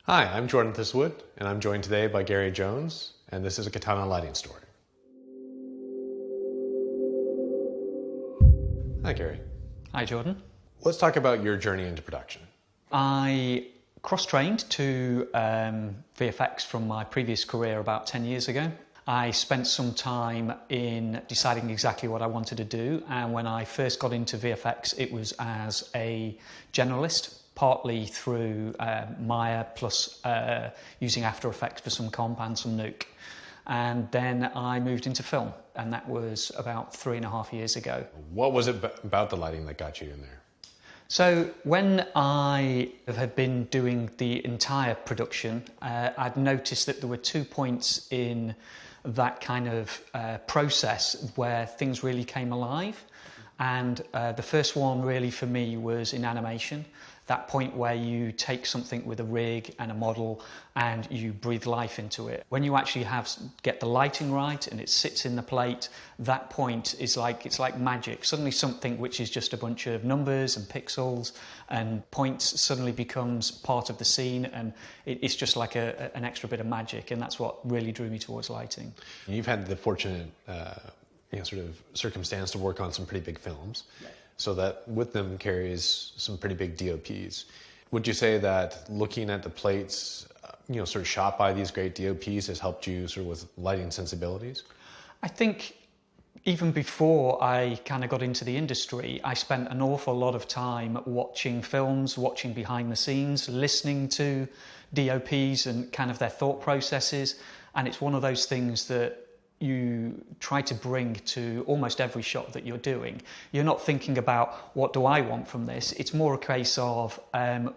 Hi, I'm Jordan Thiswood, and I'm joined today by Gary Jones, and this is a Katana lighting story. Hi, Gary. Hi, Jordan. Let's talk about your journey into production. I cross-trained to VFX from my previous career about 10 years ago. I spent some time in deciding exactly what I wanted to do, and when I first got into VFX, it was as a generalist, partly through Maya, plus using After Effects for some comp and some Nuke. And then I moved into film, and that was about 3.5 years ago. What was it about the lighting that got you in there? So when I had been doing the entire production, I'd noticed that there were 2 points in that kind of process where things really came alive. And the first one really for me was in animation. That point where you take something with a rig and a model and you breathe life into it. When you actually get the lighting right and it sits in the plate, that point is it's like magic. Suddenly something which is just a bunch of numbers and pixels and points suddenly becomes part of the scene, and it's just like an extra bit of magic, and that's what really drew me towards lighting. You've had the fortunate sort of circumstance to work on some pretty big films. Right. So that with them carries some pretty big DOPs. Would you say that looking at the plates, sort of shot by these great DOPs has helped you sort of with lighting sensibilities? I think even before I kind of got into the industry, I spent an awful lot of time watching films, watching behind the scenes, listening to DOPs and kind of their thought processes. And it's one of those things that you try to bring to almost every shot that you're doing. You're not thinking about what do I want from this. It's more a case of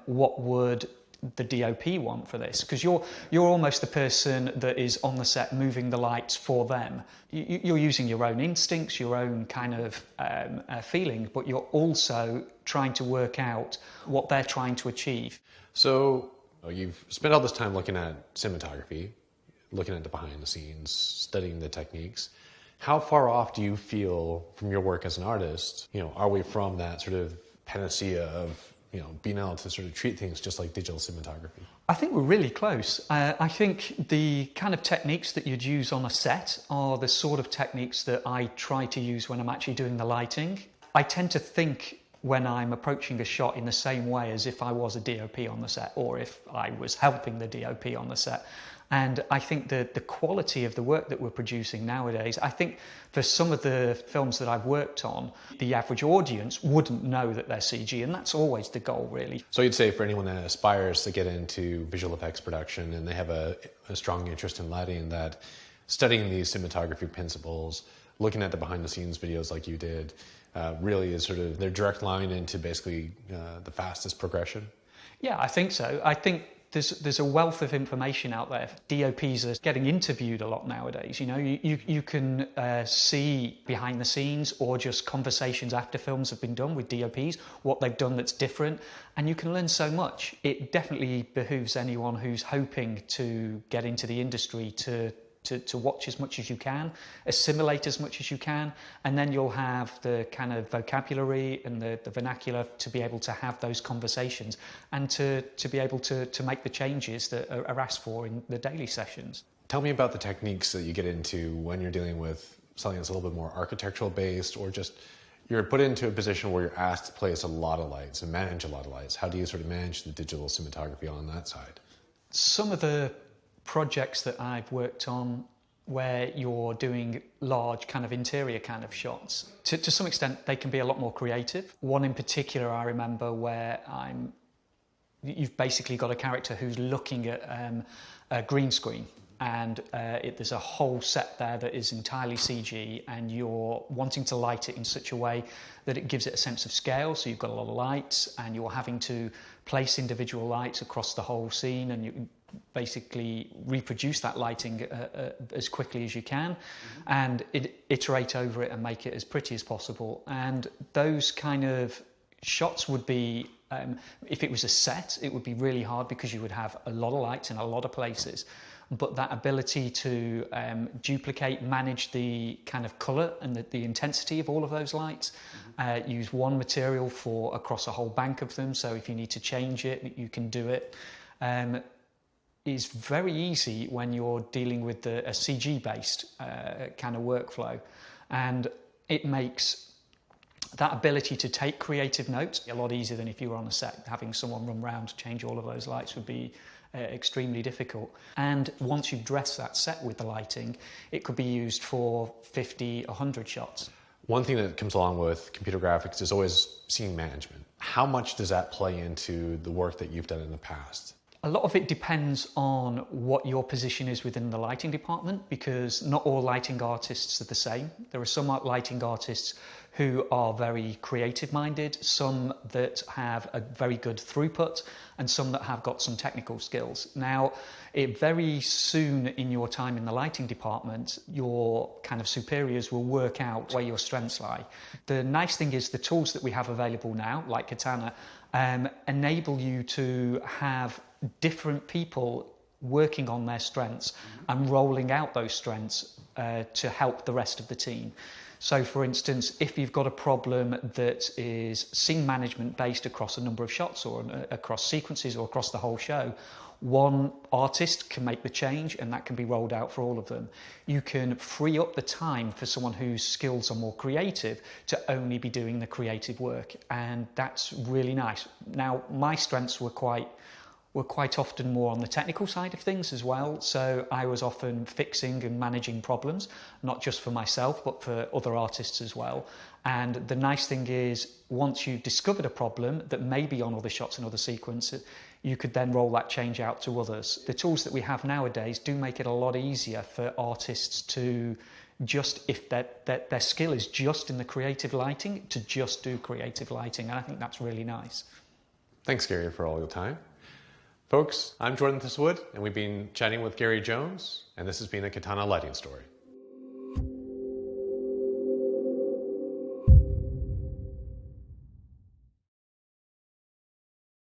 what would the DOP want for this, because you're almost the person that is on the set moving the lights for them. You're using your own instincts, your own kind of feeling, but you're also trying to work out what they're trying to achieve. So you've spent all this time looking at cinematography, looking at the behind the scenes, studying the techniques. How far off do you feel from your work as an artist? Are we from that sort of panacea of, being able to sort of treat things just like digital cinematography? I think we're really close. I think the kind of techniques that you'd use on a set are the sort of techniques that I try to use when I'm actually doing the lighting. I tend to think when I'm approaching a shot in the same way as if I was a DOP on the set, or if I was helping the DOP on the set. And I think that the quality of the work that we're producing nowadays, I think for some of the films that I've worked on, the average audience wouldn't know that they're CG, and that's always the goal, really. So you'd say for anyone that aspires to get into visual effects production and they have a strong interest in lighting, that studying these cinematography principles, looking at the behind-the-scenes videos like you did, really is sort of their direct line into basically the fastest progression? Yeah, I think so. I think there's a wealth of information out there. DOPs are getting interviewed a lot nowadays. You can see behind the scenes or just conversations after films have been done with DOPs, what they've done that's different, and you can learn so much. It definitely behooves anyone who's hoping to get into the industry to watch as much as you can, assimilate as much as you can, and then you'll have the kind of vocabulary and the vernacular to be able to have those conversations and to be able to make the changes that are asked for in the daily sessions. Tell me about the techniques that you get into when you're dealing with something that's a little bit more architectural based, or just you're put into a position where you're asked to place a lot of lights and manage a lot of lights. How do you sort of manage the digital cinematography on that side? Some of the projects that I've worked on where you're doing large kind of interior kind of shots, to some extent they can be a lot more creative. One in particular I remember where you've basically got a character who's looking at a green screen, and there's a whole set there that is entirely CG, and you're wanting to light it in such a way that it gives it a sense of scale. So you've got a lot of lights and you're having to place individual lights across the whole scene, and you basically reproduce that lighting as quickly as you can, and iterate over it and make it as pretty as possible. And those kind of shots would be, if it was a set, it would be really hard because you would have a lot of lights in a lot of places. But that ability to duplicate, manage the kind of colour and the intensity of all of those lights, use one material for across a whole bank of them, so if you need to change it, you can do it. is very easy when you're dealing with a CG-based kind of workflow. And it makes that ability to take creative notes a lot easier than if you were on a set. Having someone run around to change all of those lights would be extremely difficult. And once you've dressed that set with the lighting, it could be used for 50, 100 shots. One thing that comes along with computer graphics is always scene management. How much does that play into the work that you've done in the past? A lot of it depends on what your position is within the lighting department, because not all lighting artists are the same. There are some lighting artists who are very creative-minded, some that have a very good throughput, and some that have got some technical skills. Now, very soon in your time in the lighting department, your kind of superiors will work out where your strengths lie. The nice thing is the tools that we have available now, like Katana, enable you to have different people working on their strengths and rolling out those strengths to help the rest of the team. So, for instance, if you've got a problem that is scene management based across a number of shots or across sequences or across the whole show, one artist can make the change and that can be rolled out for all of them. You can free up the time for someone whose skills are more creative to only be doing the creative work, and that's really nice. Now, my strengths were quite often more on the technical side of things as well, so I was often fixing and managing problems, not just for myself but for other artists as well. And the nice thing is, once you've discovered a problem that may be on other shots and other sequences, you could then roll that change out to others. The tools that we have nowadays do make it a lot easier for artists to just, if their skill is just in the creative lighting, to just do creative lighting, and I think that's really nice. Thanks, Gary, for all your time. Folks, I'm Jordan Thistlewood, and we've been chatting with Gary Jones, and this has been a Katana Lighting Story.